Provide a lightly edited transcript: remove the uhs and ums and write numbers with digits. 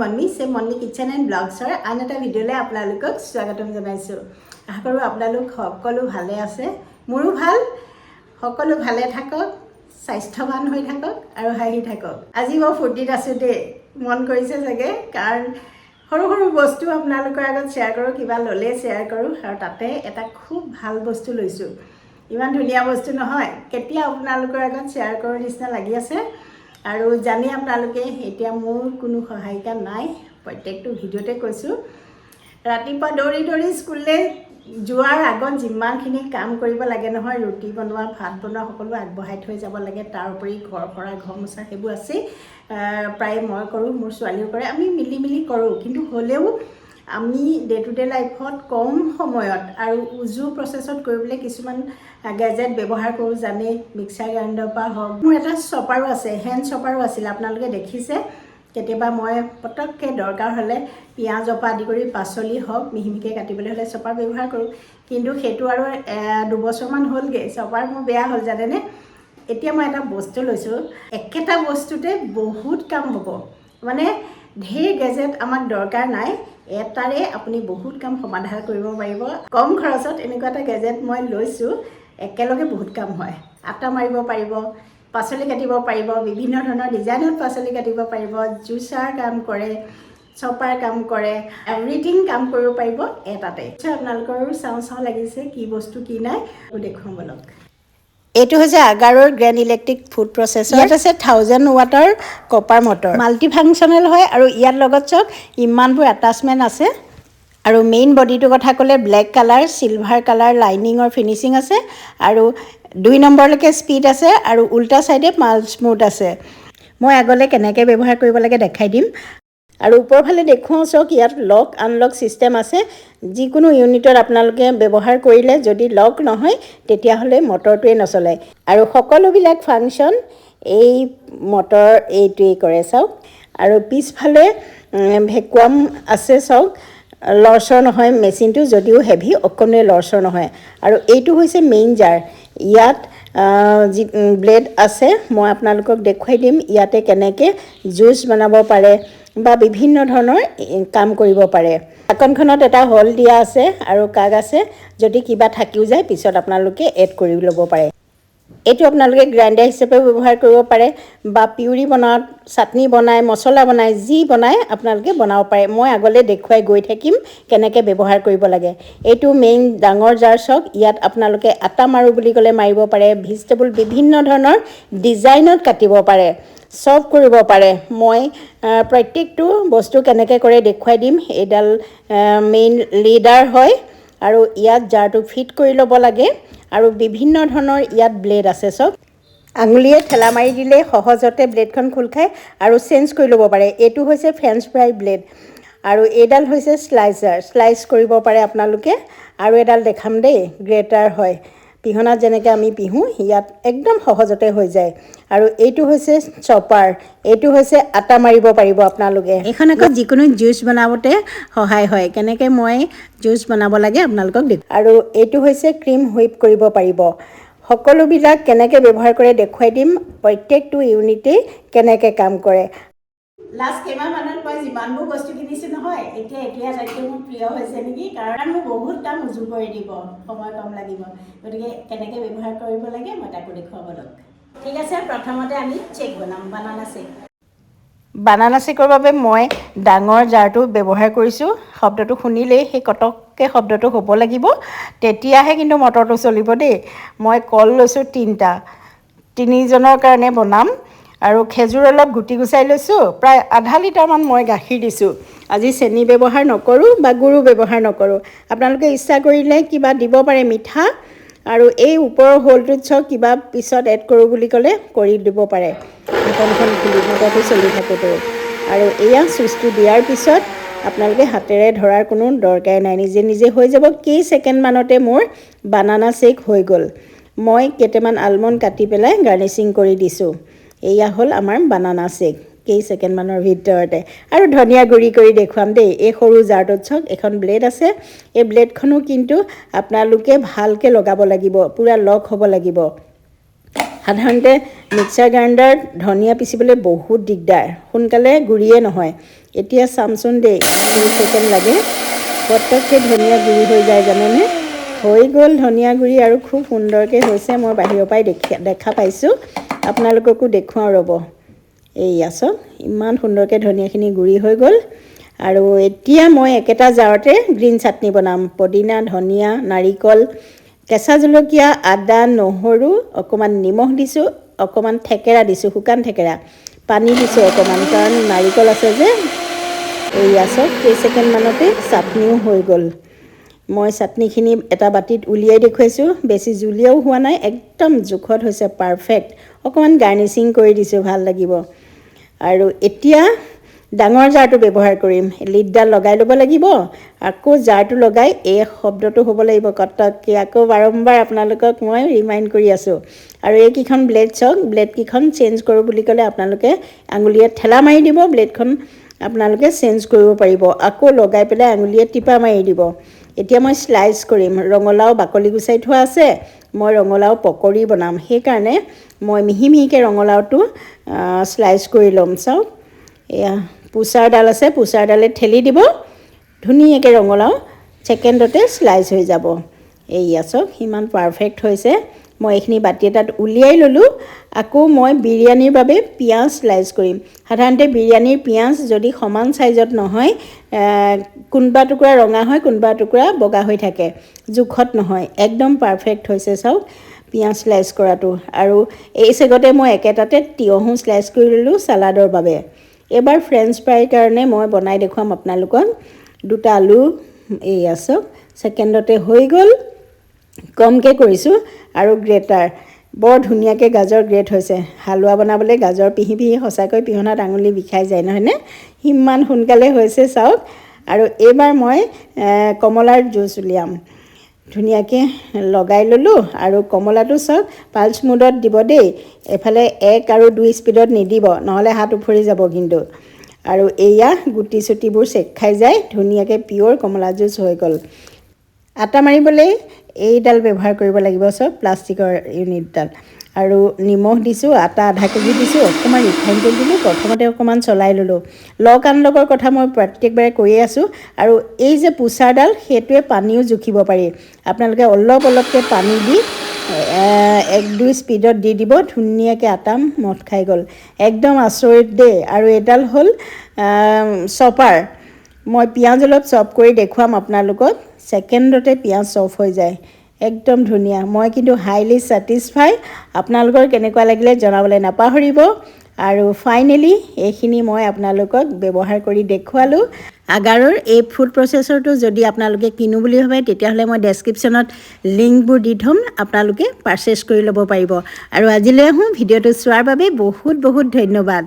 মন্মি মন্মি kitchen and ব্লগছৰ আন এটা ভিডিঅ'লৈ আপোনালোকক স্বাগতম জনাইছোঁ। আশা কৰোঁ আপোনালোক সকলো ভালে আছে, মোৰো ভাল। সকলো ভালে থাকক, স্বাস্থ্যৱান হৈ থাকক আৰু হাঁহি থাকক। আজি মই ফূৰ্তিত আছোঁ দেই, মন কৰিছে চাগে, কাৰণ সৰু সৰু বস্তু আপোনালোকৰ আগত শ্বেয়াৰ কৰোঁ, কিবা ল'লে শ্বেয়াৰ কৰোঁ, আৰু তাতে এটা খুব ভাল বস্তু লৈছোঁ। ইমান ধুনীয়া বস্তু নহয়, কেতিয়া আপোনালোকৰ আগত শ্বেয়াৰ কৰোঁ নিচিনা লাগি আছে। আৰু জানি আপোনালোকে এতিয়া মোৰ কোনো সহায়িকা নাই, প্ৰত্যেকটো ভিডিঅ'তে কৈছোঁ। ৰাতিপুৱা দৌৰি দৌৰি স্কুললৈ যোৱাৰ আগত যিমানখিনি কাম কৰিব লাগে নহয়, ৰুটি বনোৱা, ভাত বনোৱা, সকলো আগবঢ়াই থৈ যাব লাগে। তাৰ উপৰি ঘৰ সৰা, ঘৰ মোচা সেইবোৰ আছেই। প্ৰায় মই কৰোঁ, মোৰ ছোৱালীও কৰে, আমি মিলি মিলি কৰোঁ। কিন্তু হ'লেও আমি ডে টু ডে লাইফত কম সময়ত আৰু উজু প্ৰচেছত কৰিবলৈ কিছুমান গেজেট ব্যৱহাৰ কৰোঁ, জানেই, মিক্সাৰ গ্ৰাইণ্ডাৰৰ পৰা হওক। মোৰ এটা চপাৰো আছে, হেণ্ড চপাৰো আছিল, আপোনালোকে দেখিছে। কেতিয়াবা মই পটককৈ দৰকাৰ হ'লে পিঁয়াজৰ পৰা আদি কৰি পাচলি হওক মিহি মিহিকৈ কাটিবলৈ হ'লে চপাৰ ব্যৱহাৰ কৰোঁ। কিন্তু সেইটো আৰু 2 বছৰমান হ'লগৈ, চপাৰ মোৰ বেয়া হ'ল জানেনে। এতিয়া মই এটা বস্তু লৈছোঁ, একেটা বস্তুতে বহুত কাম হ'ব। মানে ঢেৰ গেজেট আমাক দৰকাৰ নাই, এটাৰে আপুনি বহুত কাম সমাধান কৰিব পাৰিব। কম খৰচত এনেকুৱা এটা গেজেট মই লৈছোঁ, একেলগে বহুত কাম হয়। আটা মাৰিব পাৰিব, পাচলি কাটিব পাৰিব, বিভিন্ন ধৰণৰ ডিজাইনত পাচলি কাটিব পাৰিব, জুচাৰ কাম কৰে, চপাৰ কাম কৰে, এভৰিথিং কাম কৰিব পাৰিব এটাতে। আপোনালোকৰো চাওঁ চাওঁ লাগিছে কি বস্তু কি নাই, দেখুৱাম বলক। এইটো হৈছে আগাৰৰ গ্ৰেণ্ড ইলেক্ট্ৰিক ফুড প্ৰচেছৰ। ইয়াত আছে 1000 ৱাটৰ কপাৰ মটৰ, মাল্টি ফাংচনেল হয়। আৰু ইয়াৰ লগত চাওক ইমানবোৰ এটাচমেণ্ট আছে। আৰু মেইন বডিটোৰ কথা ক'লে ব্লেক কালাৰ, চিলভাৰ কালাৰ লাইনিঙৰ ফিনিচিং আছে। আৰু 2 নম্বৰলৈকে স্পীড আছে, আৰু উল্টা ছাইডে মাল স্মুথ আছে। মই আগলৈ কেনেকৈ ব্যৱহাৰ কৰিব লাগে দেখাই দিম। আৰু ওপৰফালে দেখুৱাওঁ চাওক, ইয়াত লক আনলক ছিষ্টেম আছে। যিকোনো ইউনিটত আপোনালোকে ব্যৱহাৰ কৰিলে যদি লক নহয় তেতিয়াহ'লে মটৰটোৱে নচলে। আৰু সকলোবিলাক ফাংচন এই মটৰ এইটোৱেই কৰে চাওক। আৰু পিছফালে ভেকুৱাম আছে চাওক, লৰচৰ নহয় মেচিনটো, যদিও হেভি, অকণোৱে লৰচৰ নহয়। আৰু এইটো হৈছে মেইন জাৰ। ইয়াত যি ব্লেড আছে, মই আপোনালোকক দেখুৱাই দিম ইয়াতে কেনেকৈ জুচ বনাব পাৰে বা বিভিন্ন ধৰণৰ কাম কৰিব পাৰে। ঢাকনখনত এটা হোল দিয়া আছে আৰু কাগ আছে, যদি কিবা থাকিও যায় পিছত আপোনালোকে এড কৰি ল'ব পাৰে। এইটো আপোনালোকে গ্ৰাইণ্ডাৰ হিচাপেও ব্যৱহাৰ কৰিব পাৰে, বা পিউৰি বনাওঁত, চাটনি বনাই, মছলা বনাই, যি বনাই আপোনালোকে বনাব পাৰে। মই আগলৈ দেখুৱাই গৈ থাকিম কেনেকৈ ব্যৱহাৰ কৰিব লাগে। এইটো মেইন ডাঙৰ জাৰ চাওক, ইয়াত আপোনালোকে আটা মাৰোঁ বুলি ক'লে মাৰিব পাৰে, ভেজিটেবল বিভিন্ন ধৰণৰ ডিজাইনত কাটিব পাৰে, চব কৰিব পাৰে। মই প্ৰত্যেকটো বস্তু কেনেকৈ কৰে দেখুৱাই দিম। এইডাল মেইন লিডাৰ হয়, আৰু ইয়াত জাৰটো ফিট কৰি ল'ব লাগে। আৰু বিভিন্ন ধৰণৰ ইয়াত ব্লেড আছে চব। আঙুলিয়ে ঠেলা মাৰি দিলে সহজতে ব্লেডখন খোল খায় আৰু চেঞ্জ কৰি ল'ব পাৰে। এইটো হৈছে ফ্ৰেঞ্চ ফ্ৰাই ব্লেড, আৰু এইডাল হৈছে স্লাইচাৰ, স্লাইচ কৰিব পাৰে আপোনালোকে। আৰু এডাল দেখাম দেই, গ্ৰেটাৰ হয়, পিহনাত যেনেকৈ আমি পিহোঁ ইয়াত একদম সহজতে হৈ যায়। আৰু এইটো হৈছে চপাৰ, এইটো হৈছে আটা মাৰিব পাৰিব আপোনালোকে। এইখন আকৌ যিকোনো জুচ বনাওঁতে সহায় হয়, কেনেকৈ মই জুচ বনাব লাগে আপোনালোকক দেখুৱাম। আৰু এইটো হৈছে ক্ৰীম হুইপ কৰিব পাৰিব। সকলোবিলাক কেনেকৈ ব্যৱহাৰ কৰে দেখুৱাই দিম, প্ৰত্যেকটো ইউনিটেই কেনেকৈ কাম কৰে। লাষ্ট কেইমাহমানত মই যিমানবোৰ বস্তু কিনিছোঁ নহয়, এতিয়া আটাইতকৈ মোৰ প্ৰিয় হৈছে নেকি, কাৰণ মোৰ বহুত কাম উজু কৰি দিব, সময় কম লাগিব। গতিকে কেনেকৈ ব্যৱহাৰ কৰিব লাগে মই তাকো দেখুৱাব লগ। ঠিক আছে, প্ৰথমতে আমি চেক বনাম, বানানা চেক। বানানা চেকৰ বাবে মই ডাঙৰ জাৰটো ব্যৱহাৰ কৰিছোঁ। শব্দটো শুনিলেই সেই কটককৈ শব্দটো হ'ব লাগিব, তেতিয়াহে কিন্তু মটৰটো চলিব দেই। মই কল লৈছোঁ 3টা, 3জনৰ কাৰণে বনাম। আৰু খেজুৰ অলপ গুটি গুচাই লৈছোঁ, প্ৰায় আধা লিটাৰমান মই গাখীৰ দিছোঁ। আজি চেনি ব্যৱহাৰ নকৰোঁ বা গুড়ো ব্যৱহাৰ নকৰোঁ। আপোনালোকে ইচ্ছা কৰিলে কিবা দিব পাৰে, মিঠা। আৰু এই ওপৰৰ হোলটোত চাওক, কিবা পিছত এড কৰোঁ বুলি ক'লে কৰি দিব পাৰে। ঢাকনখন খুলি মটৰটো চলি থাকোঁতে। আৰু এয়া চুইচটো দিয়াৰ পিছত আপোনালোকে হাতেৰে ধৰাৰ কোনো দৰকাৰে নাই, নিজে নিজে হৈ যাব। কেইছেকেণ্ডমানতে মোৰ বানানা চেক হৈ গ'ল। মই কেইটামান আলমণ্ড কাটি পেলাই গাৰ্নিচিং কৰি দিছোঁ। এয়া হ'ল আমাৰ বানানা চেক, কেইছেকেণ্ডমানৰ ভিতৰতে। আৰু ধনিয়া গুড়ি কৰি দেখুৱাম দেই। এই সৰু জাৰটোত চাওক এখন ব্লেড আছে, এই ব্লেডখনো কিন্তু আপোনালোকে ভালকৈ লগাব লাগিব, পূৰা লক হ'ব লাগিব। সাধাৰণতে মিক্সাৰ গ্ৰাইণ্ডাৰত ধনিয়া পিচিবলৈ বহুত দিগদাৰ, সোনকালে গুড়িয়ে নহয়। এতিয়া চামচোন দেই 2 ছেকেণ্ড লাগে পটককৈ ধনিয়া গুড়ি হৈ যায় জানেনে হৈ গ'ল ধনিয়া গুড়ি আৰু খুব সুন্দৰকৈ হৈছে মই বাহিৰৰ পৰাই দেখা পাইছোঁ আপোনালোককো দেখুৱাওঁ ৰ'ব এইয়া চাওক ইমান সুন্দৰকৈ ধনিয়াখিনি গুড়ি হৈ গ'ল আৰু এতিয়া মই একেটা জাৰতে গ্ৰীণ চাটনি বনাম পদিনা ধনিয়া নাৰিকল কেঁচা জলকীয়া আদা নহৰু অকণমান নিমখ দিছোঁ অকণমান থেকেৰা দিছোঁ শুকান থেকেৰা পানী দিছোঁ অকণমান কাৰণ নাৰিকল আছে যে এইয়া চাওক কেইছেকেণ্ডমানতে চাটনিও হৈ গ'ল মই চাটনিখিনি এটা বাটিত উলিয়াই দেখুৱাইছোঁ বেছি জুলীয়াও হোৱা নাই একদম জোখত হৈছে পাৰফেক্ট অকণমান গাৰ্নিচিং কৰি দিছোঁ ভাল লাগিব আৰু এতিয়া ডাঙৰ জাৰটো ব্যৱহাৰ কৰিম লিডডাল লগাই ল'ব লাগিব আকৌ জাৰটো লগাই এই শব্দটো হ'ব লাগিব কটককৈ আকৌ বাৰম্বাৰ আপোনালোকক মই ৰিমাইণ্ড কৰি আছোঁ আৰু এইকেইখন ব্লেড চাওক ব্লেডকেইখন চেঞ্জ কৰোঁ বুলি ক'লে আপোনালোকে আঙুলিয়ে ঠেলা মাৰি দিব ব্লেডখন আপোনালোকে চেঞ্জ কৰিব পাৰিব আকৌ লগাই পেলাই আঙুলিয়ে টিপা মাৰি দিব এতিয়া মই স্লাইচ কৰিম ৰঙালাও বাকলি গুচাই থোৱা আছে মই ৰঙালাও পকৰি বনাম সেইকাৰণে মই মিহি মিহিকৈ ৰঙালাওটো স্লাইচ কৰি ল'ম চাওক এয়া পুচাৰডাল আছে পুচাৰডালে ঠেলি দিব ধুনীয়াকৈ ৰঙালাও ছেকেণ্ডতে স্লাইচ হৈ যাব এইয়া চাওক ইমান পাৰফেক্ট হৈছে মই এইখিনি বাটি এটাত উলিয়াই ল'লোঁ আকৌ মই বিৰিয়ানীৰ বাবে পিঁয়াজ স্লাইচ কৰিম সাধাৰণতে বিৰিয়ানীৰ পিঁয়াজ যদি সমান চাইজত নহয় কোনোবা টুকুৰা ৰঙা হয় কোনোবা টুকুৰা বগা হৈ থাকে জোখত নহয় একদম পাৰফেক্ট হৈছে চাওক পিঁয়াজ স্লাইচ কৰাটো আৰু এই চেগতে মই একেটাতে তিয়ঁহো স্লাইচ কৰি ল'লোঁ চালাডৰ বাবে এবাৰ ফ্ৰেঞ্চ ফ্ৰাইৰ কাৰণে মই বনাই দেখুৱাম আপোনালোকক 2টা আলু এইয়া চাওক ছেকেণ্ডতে হৈ গ'ল কমকৈ কৰিছোঁ আৰু গ্ৰেটাৰ বৰ ধুনীয়াকৈ গাজৰ গ্ৰেট হৈছে হালোৱা বনাবলৈ গাজৰ পিহি পিহি সঁচাকৈ পিহনাত আঙুলি বিষাই যায় নহয়নে ইমান সোনকালে হৈছে চাওক আৰু এইবাৰ মই কমলাৰ জুচ উলিয়াম ধুনীয়াকৈ লগাই ল'লোঁ আৰু কমলাটো চাওক পাল্চ মুডত দিব দেই এফালে 1 আৰু 2 স্পীডত নিদিব নহ'লে হাত উফৰি যাব কিন্তু আৰু এয়া গুটি চুটিবোৰ চেক খাই যায় ধুনীয়াকৈ পিয়'ৰ কমলা জুচ হৈ গ'ল আটা মাৰিবলৈ এইডাল ব্যৱহাৰ কৰিব লাগিব চব প্লাষ্টিকৰ ইউনিটডাল আৰু নিমখ দিছোঁ আটা আধা কেজি দিছোঁ অকণমান ৰিফাইন তেল দিলোঁ প্ৰথমতে অকণমান চলাই ল'লোঁ লগ আনলগৰ কথা মই প্ৰত্যেকবাৰে কৈয়ে আছোঁ আৰু এই যে পুচাৰডাল সেইটোৱে পানীও জুখিব পাৰি আপোনালোকে অলপ অলপকৈ পানী দি 1-2 স্পীডত দি দিব ধুনীয়াকৈ আটা মঠ খাই গ'ল একদম আচৰিত দেই আৰু এডাল হ'ল চপাৰ মই পিঁয়াজ অলপ চপ কৰি দেখুৱাম আপোনালোকক ছেকেণ্ডতে পিঁয়াজ চফ হৈ যায় একদম ধুনীয়া মই কিন্তু হাইলি ছেটিছফাই আপোনালোকৰ কেনেকুৱা লাগিলে জনাবলৈ নাপাহৰিব আৰু ফাইনেলি এইখিনি মই আপোনালোকক ব্যৱহাৰ কৰি দেখুৱালোঁ আগাৰৰ এই ফুড প্ৰচেছৰটো যদি আপোনালোকে কিনো বুলি ভাবে তেতিয়াহ'লে মই ডেছক্ৰিপশ্যনত লিংকবোৰ দি থ'ম আপোনালোকে পাৰচেছ কৰি ল'ব পাৰিব আৰু আজিলৈ আহোঁ ভিডিঅ'টো চোৱাৰ বাবে বহুত বহুত ধন্যবাদ